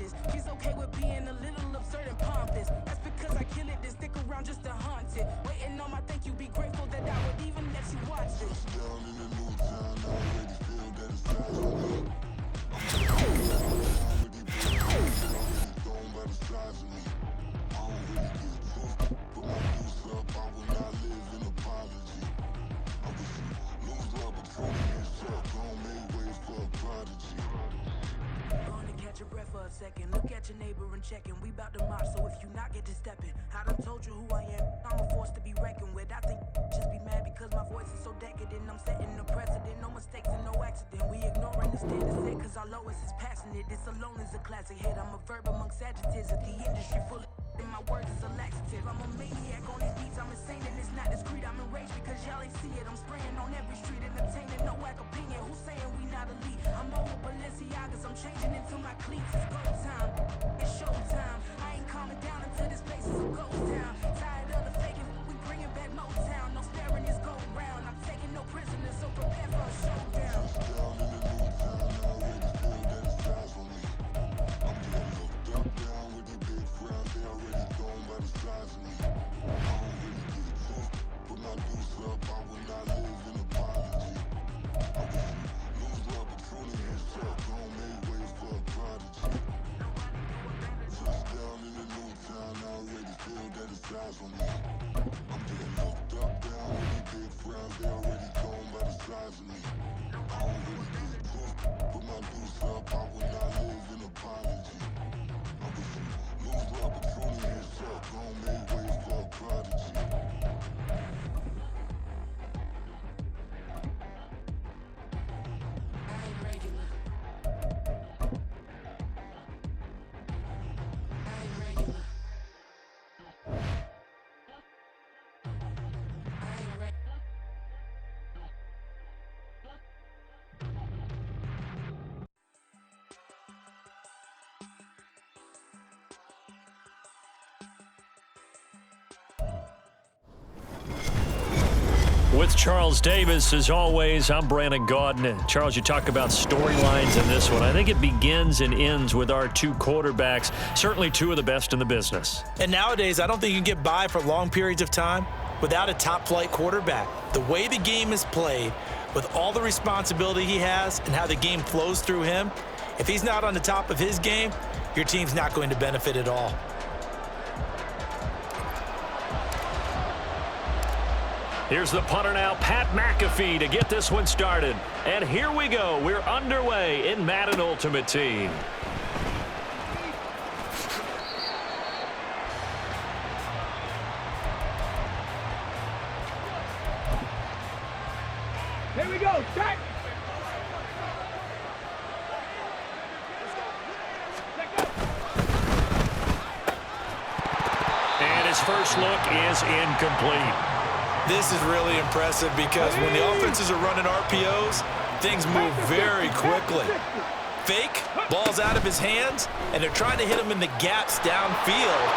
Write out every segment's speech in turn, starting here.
conscious. She's okay with being a little absurd and pompous. That's because I kill it, then stick around just to haunt it. Waiting on my thank you, be grateful that I would even let you watch this. Down in the new town, I already feel that it's time for me. Thrown by the size of me. I don't really give a fuck. Put my goose up, I will not live in apology. I wish you lose love, but truly yourself. Don't make way for a prodigy. Gonna catch your breath for a second. Look at your neighbor and check in. We bout to march, so if you not get to stepping. I done told you who I am. I'm a force to be reckoned with. I think just be mad because my voice is so decadent. I'm setting a precedent. No mistakes and no accident. We ignoring the standard set cause our lowest is passionate. This alone is a classic hit. I'm a verb amongst adjectives of the industry full of and my words is a laxative. I'm a maniac on these beats. I'm insane and it's not discreet. I'm enraged because y'all ain't see it. I'm spraying on every street and obtaining no whack opinion. Who's saying we not elite? I'm over Balenciagas. I'm changing into my cleats. It's go time. It's show time. I ain't calming down until this place is a ghost town. Tired of the faking. We bringing back Motown. No sparing this go round. I'm taking no prisoners, so prepare for a showdown. Down in the new town, I already feel that it's time for me. I'm getting hooked up down with the big crowd. They already thrown by the size of me. I don't really give a fuck. Put my goose up, I will not live in apology. I wish you lose love, but truly yourself. Don't make way for a prodigy. Just down in the new town, I already feel that it's time for me. I'm getting hooked up down with the big crowd. They already thrown by the size of me. I don't really give a fuck. Put my goose up, I will not live in apology. I wish you lose love, but truly yourself. Don't make way for a prodigy. I ain't regular. I ain't regular. I ain't regular. With Charles Davis, as always, I'm Brandon Gaudin. Charles, you talk about storylines in this one. I think it begins and ends with our two quarterbacks, certainly two of the best in the business. And nowadays, I don't think you can get by for long periods of time without a top-flight quarterback. The way the game is played, with all the responsibility he has and how the game flows through him, if he's not on the top of his game, your team's not going to benefit at all. Here's the punter now, Pat McAfee, to get this one started. And here we go. We're underway in Madden Ultimate Team. Here we go, start! And his first look is incomplete. This is really impressive because when the offenses are running RPOs, things move very quickly. Fake, ball's out of his hands, and they're trying to hit him in the gaps downfield.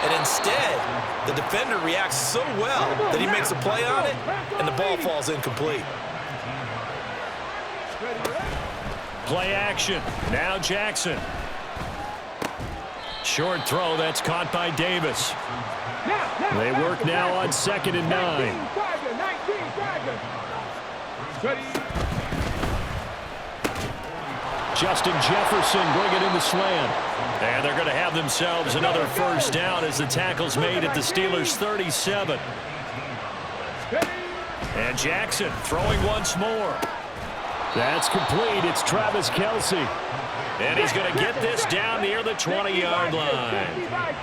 And instead, the defender reacts so well that he makes a play on it, and the ball falls incomplete. Play action. Now Jackson. Short throw, that's caught by Davis. They work now on 2nd and 9. Justin Jefferson bringing in the slant. And they're going to have themselves another first down as the tackle's made at the Steelers' 37. And Jackson throwing once more. That's complete. It's Travis Kelce. And he's going to get this down near the 20-yard line.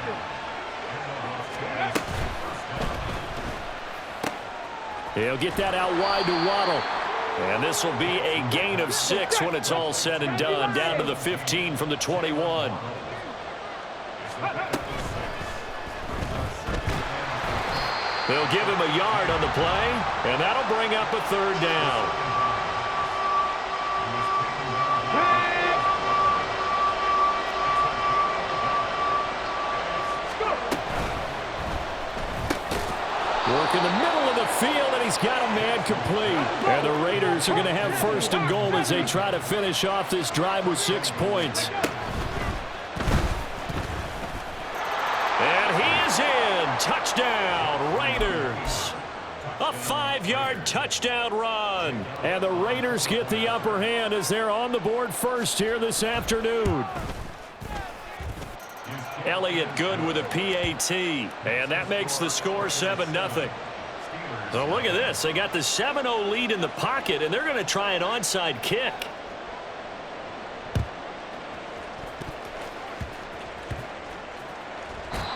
He'll get that out wide to Waddle. And this will be a gain of 6 when it's all said and done, down to the 15 from the 21. They'll give him a yard on the play, and that'll bring up a 3rd down. Work in the middle of the field, and he's got a man complete. And the Raiders are going to have 1st and goal as they try to finish off this drive with 6 points. Touchdown, Raiders. A 5-yard touchdown run. And the Raiders get the upper hand as they're on the board first here this afternoon. Elliott good with a PAT. And that makes the score 7-0. So look at this. They got the 7-0 lead in the pocket, and they're going to try an onside kick.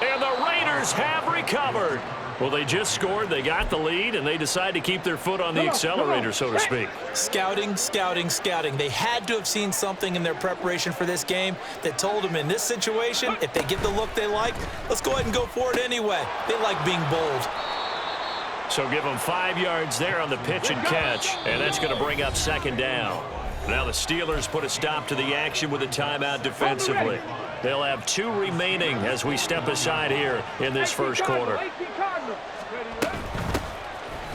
And the Raiders have recovered. Well, they just scored, they got the lead, and they decide to keep their foot on the accelerator, so to speak. Scouting, scouting, scouting. They had to have seen something in their preparation for this game that told them in this situation, if they get the look they like, let's go ahead and go for it anyway. They like being bold. So give them 5 yards there on the pitch and catch, and that's going to bring up second down. Now the Steelers put a stop to the action with a timeout defensively. They'll have 2 remaining as we step aside here in this first quarter.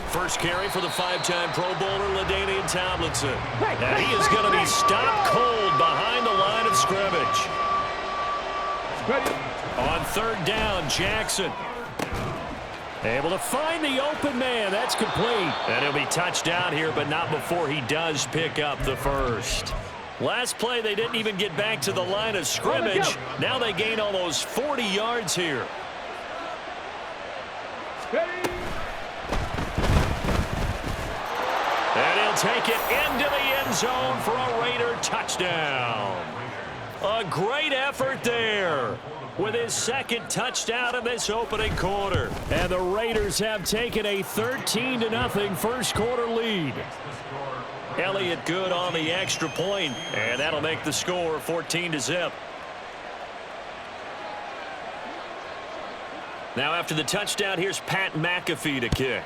First carry for the 5-time Pro Bowler, LaDainian Tomlinson. And he is going to be stopped cold behind the line of scrimmage. On third down, Jackson. Able to find the open man. That's complete. And he'll be touched down here, but not before he does pick up the first. Last play, they didn't even get back to the line of scrimmage. Now they gain almost 40 yards here. And he'll take it into the end zone for a Raider touchdown. A great effort there with his second touchdown in this opening quarter. And the Raiders have taken a 13-0 first quarter lead. Elliott good on the extra point, and that'll make the score 14-0. Now after the touchdown, here's Pat McAfee to kick.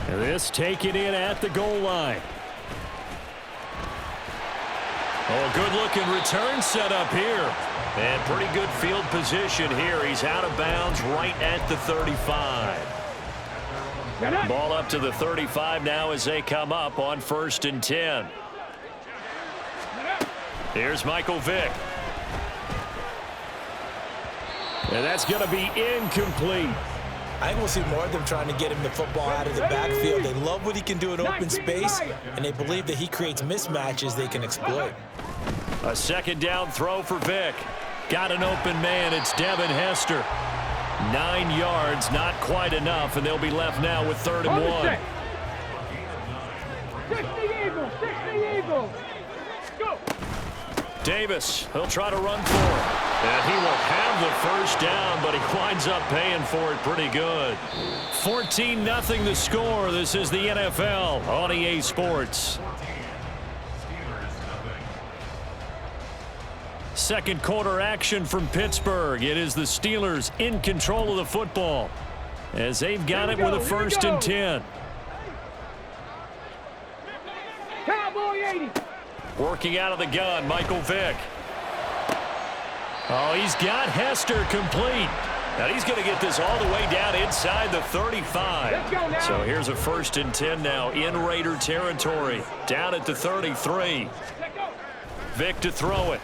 And this taken in at the goal line. Oh, good-looking return set up here. And pretty good field position here. He's out of bounds right at the 35. Ball up to the 35 now as they come up on 1st and 10. Here's Michael Vick. And that's going to be incomplete. I think we'll see more of them trying to get him the football out of the backfield. They love what he can do in open space, and they believe that he creates mismatches they can exploit. A second down throw for Vick. Got an open man. It's Devin Hester. 9 yards, not quite enough, and they'll be left now with 3rd and 1. 60 Eagles. Go. Davis, he'll try to run for it. And he will have the first down, but he winds up paying for it pretty good. 14-0 the score. This is the NFL on EA Sports. Second quarter action from Pittsburgh. It is the Steelers in control of the football as they've got it with a 1st and 10. Cowboy 80. Working out of the gun, Michael Vick. Oh, he's got Hester complete. Now he's going to get this all the way down inside the 35. So here's a 1st and 10 now in Raider territory. Down at the 33. Vick to throw it.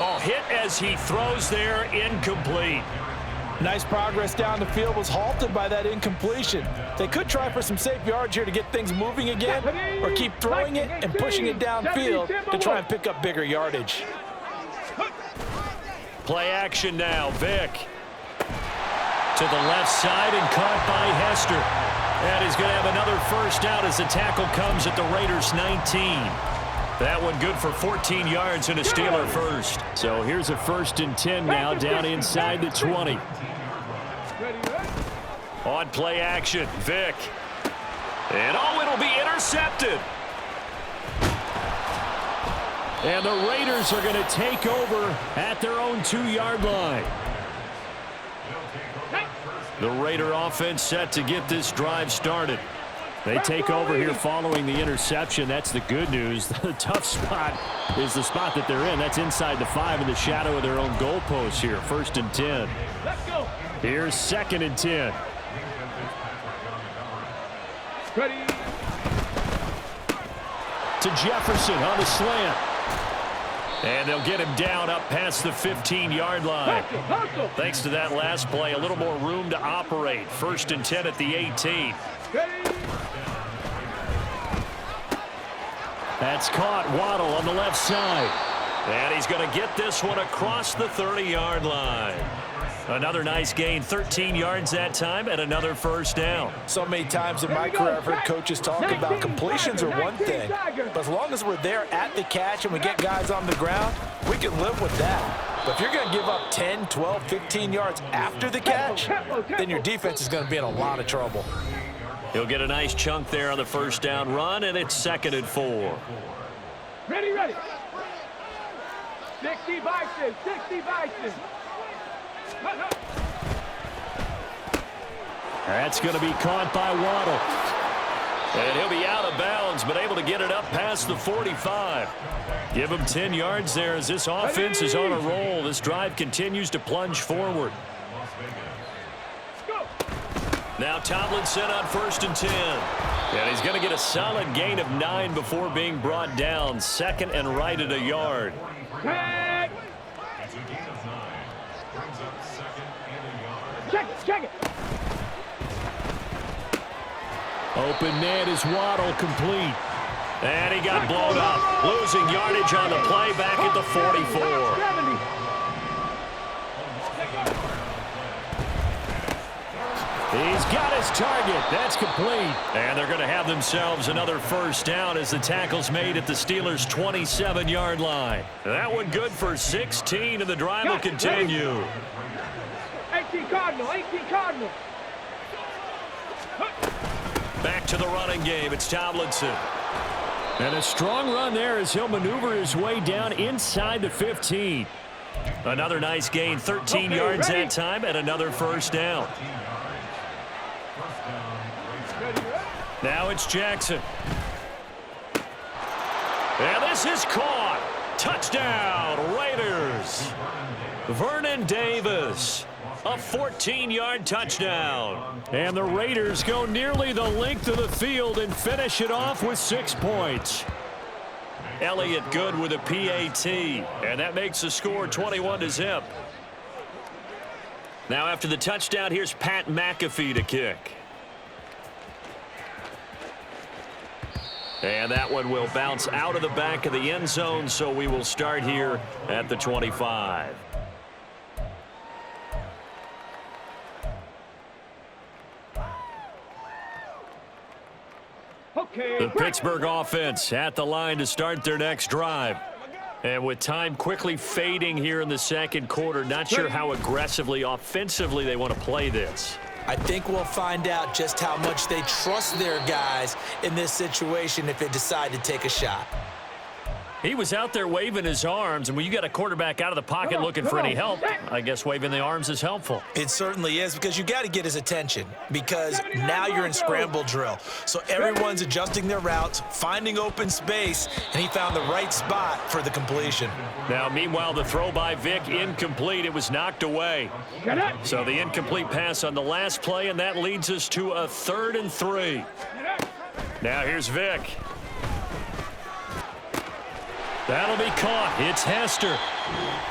Oh, hit as he throws there, incomplete. Nice progress down the field, was halted by that incompletion. They could try for some safe yards here to get things moving again, or keep throwing it and pushing it downfield to try and pick up bigger yardage. Play action now, Vick. To the left side and caught by Hester. And he's going to have another first down as the tackle comes at the Raiders' 19. That one good for 14 yards and a Steeler first. So here's a 1st and 10 now down inside the 20. On play action, Vick. And oh, it'll be intercepted. And the Raiders are going to take over at their own 2-yard line. The Raider offense set to get this drive started. They take over here following the interception. That's the good news. The tough spot is the spot that they're in. That's inside the 5 in the shadow of their own goalpost here. 1st and 10. Here's 2nd and 10. Ready. To Jefferson on the slant. And they'll get him down up past the 15-yard line. Thanks to that last play, a little more room to operate. 1st and 10 at the 18. That's caught. Waddle on the left side. And he's going to get this one across the 30-yard line. Another nice gain, 13 yards that time, and another first down. So many times in my career, I've heard coaches talk about completions are one thing, but as long as we're there at the catch and we get guys on the ground, we can live with that. But if you're going to give up 10, 12, 15 yards after the catch, then your defense is going to be in a lot of trouble. He'll get a nice chunk there on the first down run, and it's 2nd and 4. Ready. 60 Bison. That's going to be caught by Waddle. And he'll be out of bounds, but able to get it up past the 45. Give him 10 yards there as this offense is on a roll. This drive continues to plunge forward. Now Tomlinson on 1st and 10. And he's going to get a solid gain of 9 before being brought down. 2nd and right at a yard. Check it. Open man is Waddle, complete. And he got blown up. Losing yardage on the play back at the 44. He's got his target. That's complete. And they're going to have themselves another first down as the tackle's made at the Steelers' 27-yard line. That one good for 16, and the drive will continue. 18 Cardinal. Back to the running game. It's Tomlinson. And a strong run there as he'll maneuver his way down inside the 15. Another nice gain, 13 yards that time, and another first down. Now it's Jackson. And this is caught. Touchdown, Raiders. Vernon Davis. A 14-yard touchdown. And the Raiders go nearly the length of the field and finish it off with 6 points. Elliott good with a PAT. And that makes the score 21-0. Now after the touchdown, here's Pat McAfee to kick. And that one will bounce out of the back of the end zone, so we will start here at the 25. The Pittsburgh offense at the line to start their next drive. And with time quickly fading here in the second quarter, not sure how aggressively, offensively they want to play this. I think we'll find out just how much they trust their guys in this situation if they decide to take a shot. He was out there waving his arms, and when you got a quarterback out of the pocket looking for any help, I guess waving the arms is helpful. It certainly is, because you got to get his attention, because now you're in scramble drill. So everyone's adjusting their routes, finding open space, and he found the right spot for the completion. Now, meanwhile, the throw by Vic incomplete. It was knocked away. So the incomplete pass on the last play, and that leads us to a 3rd and 3. Now here's Vic. That'll be caught. It's Hester.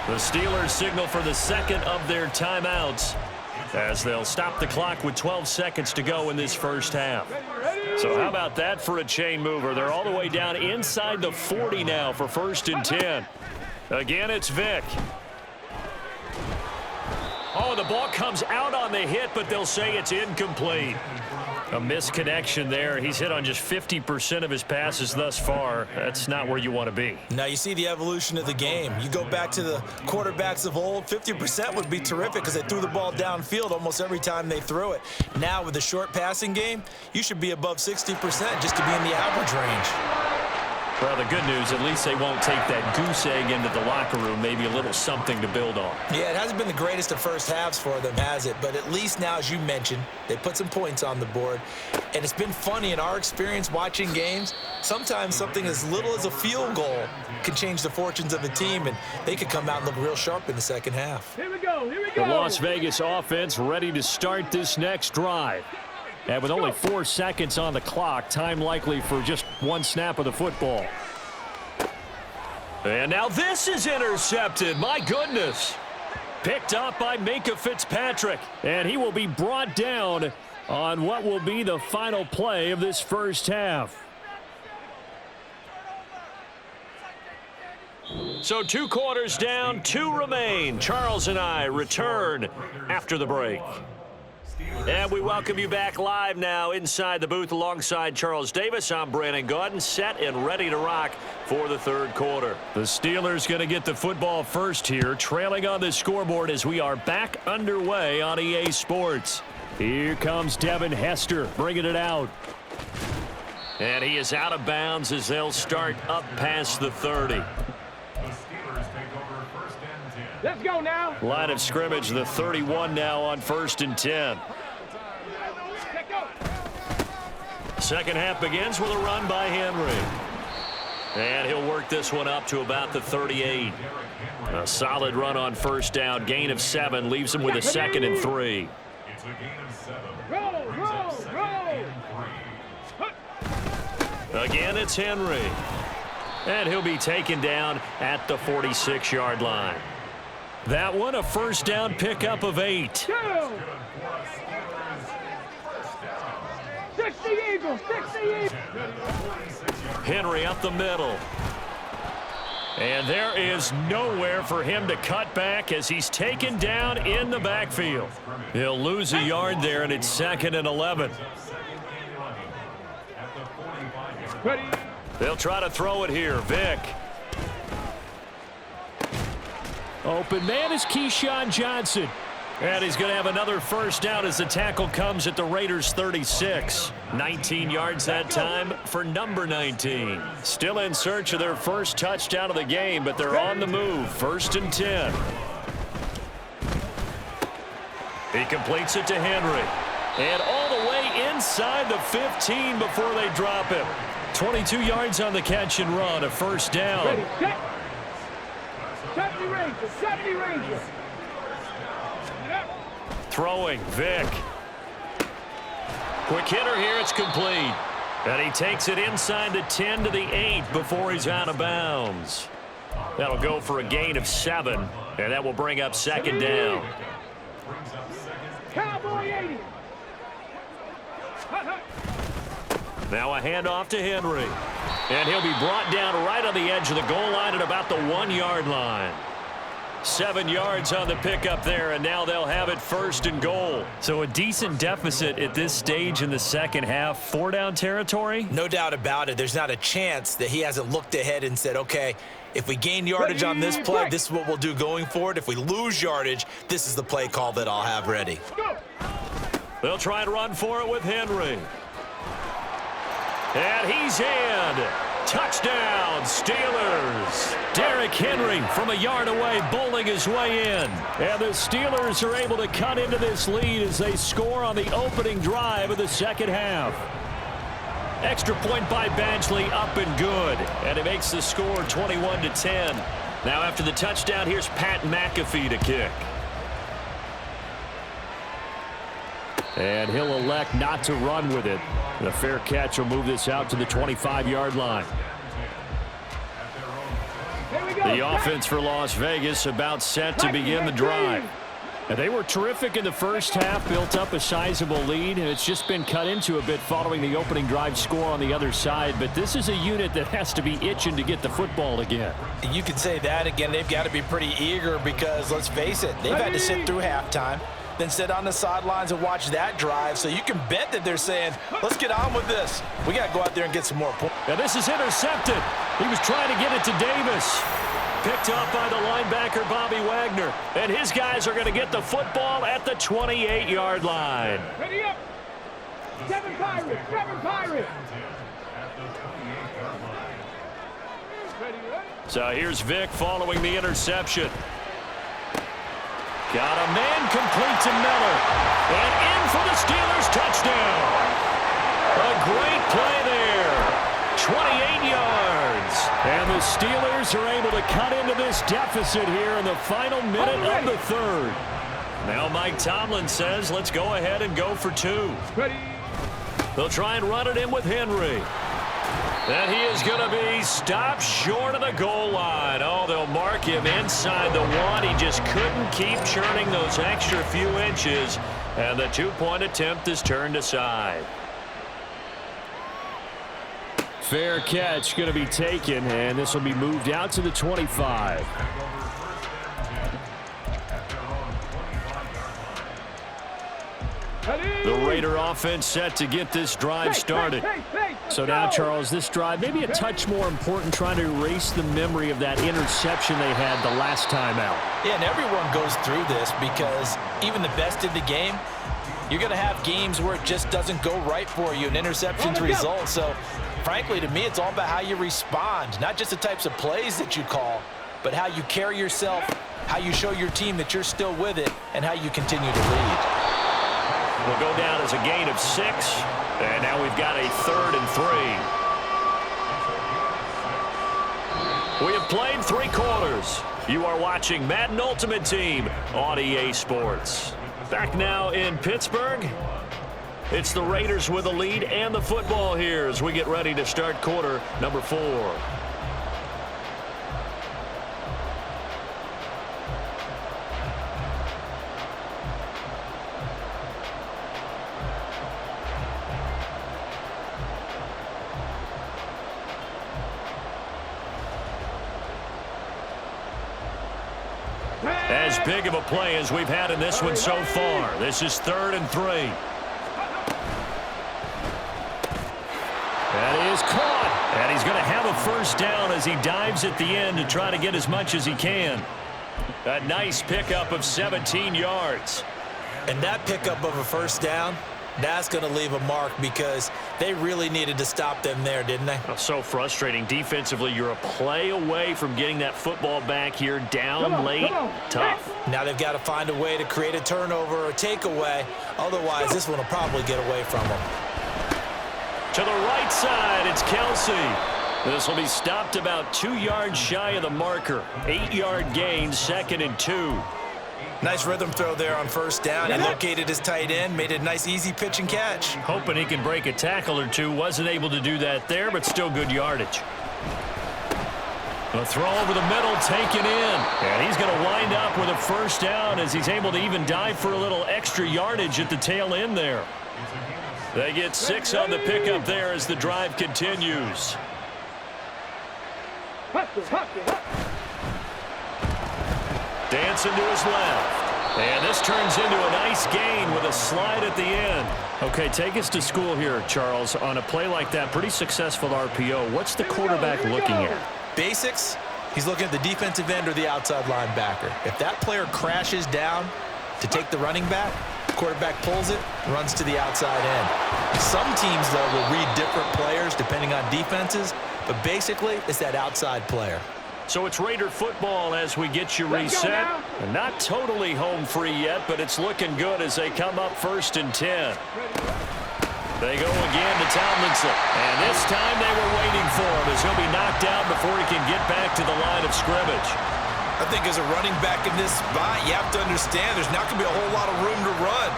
The Steelers signal for the second of their timeouts as they'll stop the clock with 12 seconds to go in this first half. So how about that for a chain mover? They're all the way down inside the 40 now for 1st and 10. Again, it's Vic. Oh, the ball comes out on the hit, but they'll say it's incomplete. A misconnection there. He's hit on just 50% of his passes thus far. That's not where you want to be. Now you see the evolution of the game. You go back to the quarterbacks of old, 50% would be terrific because they threw the ball downfield almost every time they threw it. Now with the short passing game, you should be above 60% just to be in the average range. Well, the good news, at least they won't take that goose egg into the locker room. Maybe a little something to build on. Yeah, it hasn't been the greatest of first halves for them, has it? But at least now, as you mentioned, they put some points on the board. And it's been funny in our experience watching games. Sometimes something as little as a field goal can change the fortunes of a team, and they could come out and look real sharp in the second half. Here we go. The Las Vegas offense ready to start this next drive. And with only 4 seconds on the clock, time likely for just one snap of the football. And now this is intercepted. My goodness. Picked up by Minka Fitzpatrick. And he will be brought down on what will be the final play of this first half. So 2 quarters down, 2 remain. Charles and I return after the break. And we welcome you back live now inside the booth alongside Charles Davis. I'm Brandon Gaudin, set and ready to rock for the third quarter. The Steelers going to get the football first here, trailing on the scoreboard as we are back underway on EA Sports. Here comes Devin Hester bringing it out. And he is out of bounds as they'll start up past the 30. Let's go now. Line of scrimmage, the 31 now on 1st and 10. Second half begins with a run by Henry. And he'll work this one up to about the 38. A solid run on first down. Gain of 7 leaves him with a 2nd and 3. It's a gain of 7. Roll. Again, it's Henry. And he'll be taken down at the 46-yard line. That one, a first down pickup of 8. 60 Eagles, 60 Eagles. Henry up the middle. And there is nowhere for him to cut back as he's taken down in the backfield. He'll lose a yard there, and it's 2nd and 11. They'll try to throw it here. Vick. Open man is Keyshawn Johnson. And he's going to have another first down as the tackle comes at the Raiders' 36. 19 yards that time for number 19. Still in search of their first touchdown of the game, but they're on the move. 1st and 10. He completes it to Henry. And all the way inside the 15 before they drop him. 22 yards on the catch and run, a first down. Ready, set. 70 Rangers. Throwing, Vick. Quick hitter here, it's complete. And he takes it inside the 10 to the 8 before he's out of bounds. That'll go for a gain of 7, and that will bring up 2nd down. Cowboy 80. Now a handoff to Henry. And he'll be brought down right on the edge of the goal line at about the 1-yard line. 7 yards on the pickup there, and now they'll have it 1st and goal. So a decent deficit at this stage in the second half. 4-down territory? No doubt about it. There's not a chance that he hasn't looked ahead and said, okay, if we gain yardage on this play, this is what we'll do going forward. If we lose yardage, this is the play call that I'll have ready. They'll try and run for it with Henry. And he's in. Touchdown, Steelers. Derrick Henry from a yard away bowling his way in. And the Steelers are able to cut into this lead as they score on the opening drive of the second half. Extra point by Badgley, up and good. And it makes the score 21-10. Now after the touchdown, here's Pat McAfee to kick. And he'll elect not to run with it. The fair catch will move this out to the 25-yard line. The offense for Las Vegas about set to begin the drive. And they were terrific in the first half, built up a sizable lead, and it's just been cut into a bit following the opening drive score on the other side. But this is a unit that has to be itching to get the football again. You could say that again. They've got to be pretty eager because, let's face it, they've had to sit through halftime, then sit on the sidelines and watch that drive. So you can bet that they're saying, let's get on with this. We got to go out there and get some more points. And this is intercepted. He was trying to get it to Davis. Picked up by the linebacker, Bobby Wagner. And his guys are going to get the football at the 28-yard line. Ready up. 7 Pirates. 7 Pirates. So here's Vick following the interception. Got a man complete to Miller. And in for the Steelers touchdown. A great play there. 28 yards. And the Steelers are able to cut into this deficit here in the final minute of the third. Now Mike Tomlin says, let's go ahead and go for 2. Ready. They'll try and run it in with Henry. And he is going to be stopped short of the goal line. Oh, they'll mark him inside the 1. He just couldn't keep churning those extra few inches. And the 2-point attempt is turned aside. Fair catch going to be taken, and this will be moved out to the 25. The Raider offense set to get this drive started. So now, Charles, this drive maybe a touch more important, trying to erase the memory of that interception they had the last time out. Yeah, and everyone goes through this because even the best in the game, you're going to have games where it just doesn't go right for you, and interceptions result. So, frankly, to me, it's all about how you respond, not just the types of plays that you call, but how you carry yourself, how you show your team that you're still with it, and how you continue to lead. Will go down as a gain of 6, and now we've got a 3rd and 3. We have played 3 quarters. You are watching Madden Ultimate Team on EA Sports. Back now in Pittsburgh. It's the Raiders with the lead and the football here as we get ready to start quarter number 4. As big of a play as we've had in this one so far. This is 3rd and 3. That is caught. And he's going to have a first down as he dives at the end to try to get as much as he can. A nice pickup of 17 yards. And that pickup of a first down, that's going to leave a mark because they really needed to stop them there, didn't they? Oh, so frustrating. Defensively, you're a play away from getting that football back here down late. Tough. Now they've got to find a way to create a turnover or a takeaway. Otherwise, this one will probably get away from them. To the right side, it's Kelsey. This will be stopped about 2 yards shy of the marker. 8-yard gain, 2nd and 2. Nice rhythm throw there on first down. He located his tight end, made it a nice easy pitch and catch. Hoping he can break a tackle or two. Wasn't able to do that there, but still good yardage. A throw over the middle, taken in. And he's going to wind up with a first down as he's able to even dive for a little extra yardage at the tail end there. They get 6 on the pickup there as the drive continues. Dancing to his left. And this turns into a nice gain with a slide at the end. Okay, take us to school here, Charles. On a play like that, pretty successful RPO. What's the quarterback looking at? Basics, he's looking at the defensive end or the outside linebacker. If that player crashes down to take the running back, quarterback pulls it, runs to the outside end. Some teams, though, will read different players depending on defenses, but basically it's that outside player. So it's Raider football as we get you reset. And not totally home free yet, but it's looking good as they come up 1st and 10. They go again to Tomlinson. And this time they were waiting for him as he'll be knocked out before he can get back to the line of scrimmage. I think as a running back in this spot, you have to understand there's not going to be a whole lot of room to run.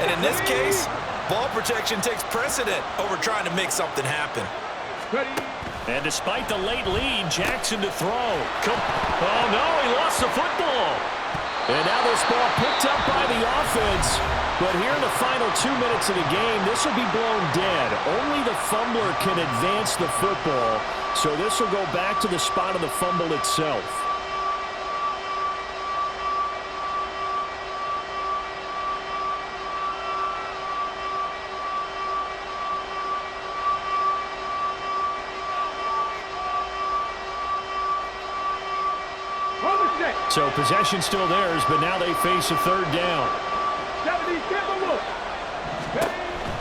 And in this case, ball protection takes precedent over trying to make something happen. And despite the late lead, Jackson to throw. Oh, no, he lost the football. And now this ball picked up by the offense. But here in the final 2 minutes of the game, this will be blown dead. Only the fumbler can advance the football. So this will go back to the spot of the fumble itself. So possession still theirs, but now they face a 3rd down.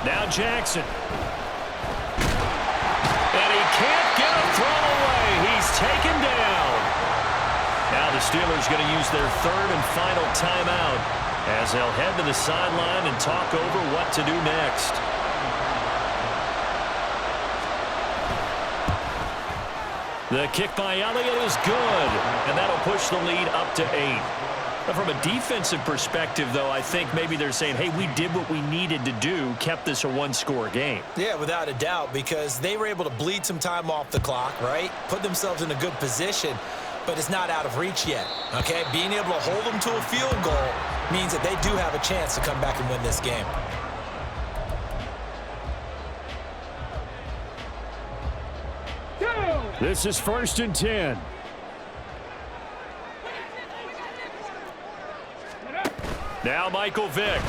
Now Jackson. And he can't get a throw away. He's taken down. Now the Steelers going to use their 3rd and final timeout as they'll head to the sideline and talk over what to do next. The kick by Elliott is good, and that'll push the lead up to 8. From a defensive perspective, though, I think maybe they're saying, hey, we did what we needed to do, kept this a one-score game. Yeah, without a doubt, because they were able to bleed some time off the clock, right? Put themselves in a good position, but it's not out of reach yet, okay? Being able to hold them to a field goal means that they do have a chance to come back and win this game. This is 1st and 10. Now Michael Vick.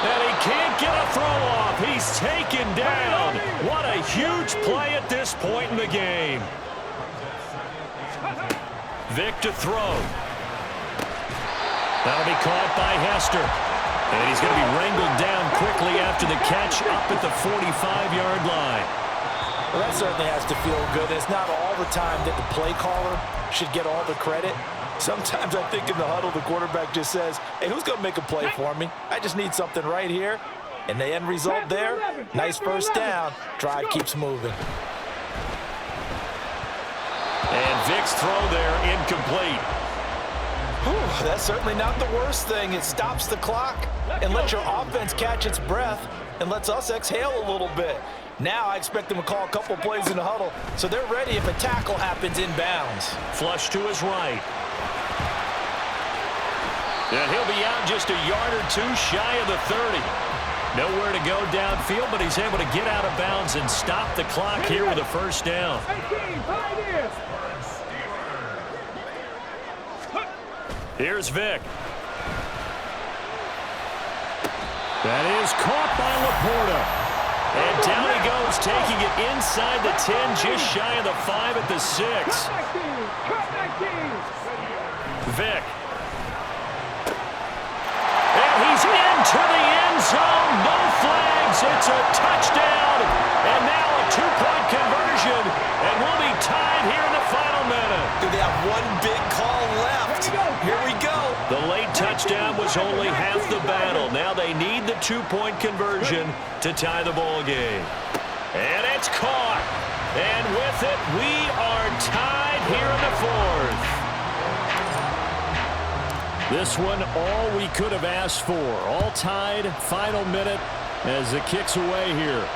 And he can't get a throw off. He's taken down. What a huge play at this point in the game. Vick to throw. That'll be caught by Hester. And he's going to be wrangled down quickly after the catch up at the 45-yard line. Well, that certainly has to feel good. It's not all the time that the play caller should get all the credit. Sometimes I think in the huddle, the quarterback just says, hey, who's going to make a play for me? I just need something right here. And the end result there, nice first down. Drive keeps moving. And Vick's throw there, incomplete. Whew, that's certainly not the worst thing. It stops the clock and lets your offense catch its breath and lets us exhale a little bit. Now I expect them to call a couple plays in the huddle, so they're ready if a tackle happens inbounds. Flush to his right. And he'll be out just a yard or two shy of the 30. Nowhere to go downfield, but he's able to get out of bounds and stop the clock here with a first down. Here's Vick. That is caught by Laporta. And down he goes, taking it inside the 10, just shy of the 5 at the 6. Vick. And he's into the end zone. No flags. It's a touchdown. And now a two-point conversion. And we'll be tied here in the final minute. Do they have one big call left? Here we go. The late touchdown was only half the battle. Now they need the two-point conversion to tie the ball game. And it's caught. And with it, we are tied here in the 4th. This one, all we could have asked for. All tied, final minute as it kicks away here.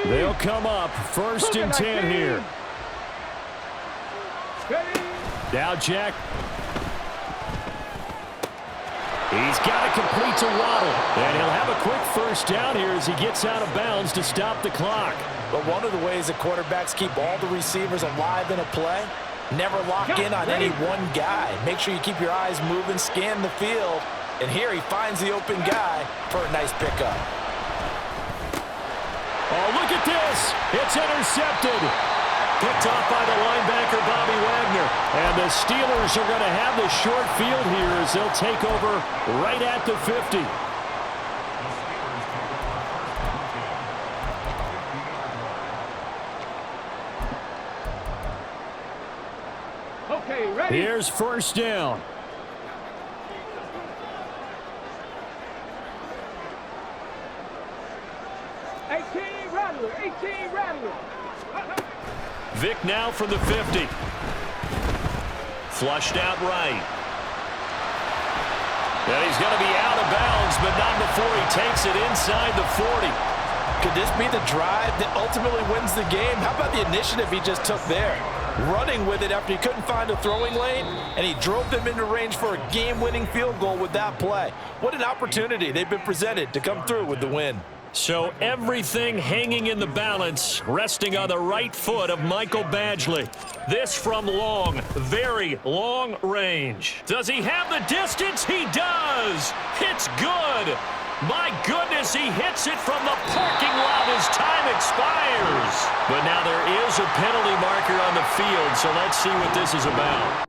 They'll come up 1st and 10 here. Now Jack. He's got to complete to Waddle. And he'll have a quick first down here as he gets out of bounds to stop the clock. But one of the ways that quarterbacks keep all the receivers alive in a play, never lock in on any one guy. Make sure you keep your eyes moving, scan the field. And here he finds the open guy for a nice pickup. Oh, look at this. It's intercepted. Picked off by the linebacker, Bobby Wagner. And the Steelers are going to have the short field here as they'll take over right at the 50. Okay, ready? Here's first down. Vick now from the 50. Flushed out right. And he's going to be out of bounds, but not before he takes it inside the 40. Could this be the drive that ultimately wins the game? How about the initiative he just took there? Running with it after he couldn't find a throwing lane, and he drove them into range for a game-winning field goal with that play. What an opportunity they've been presented to come through with the win. So everything hanging in the balance, resting on the right foot of Michael Badgley. This from long, very long range. Does he have the distance? He does. It's good. My goodness, he hits it from the parking lot as time expires. But now there is a penalty marker on the field, so let's see what this is about.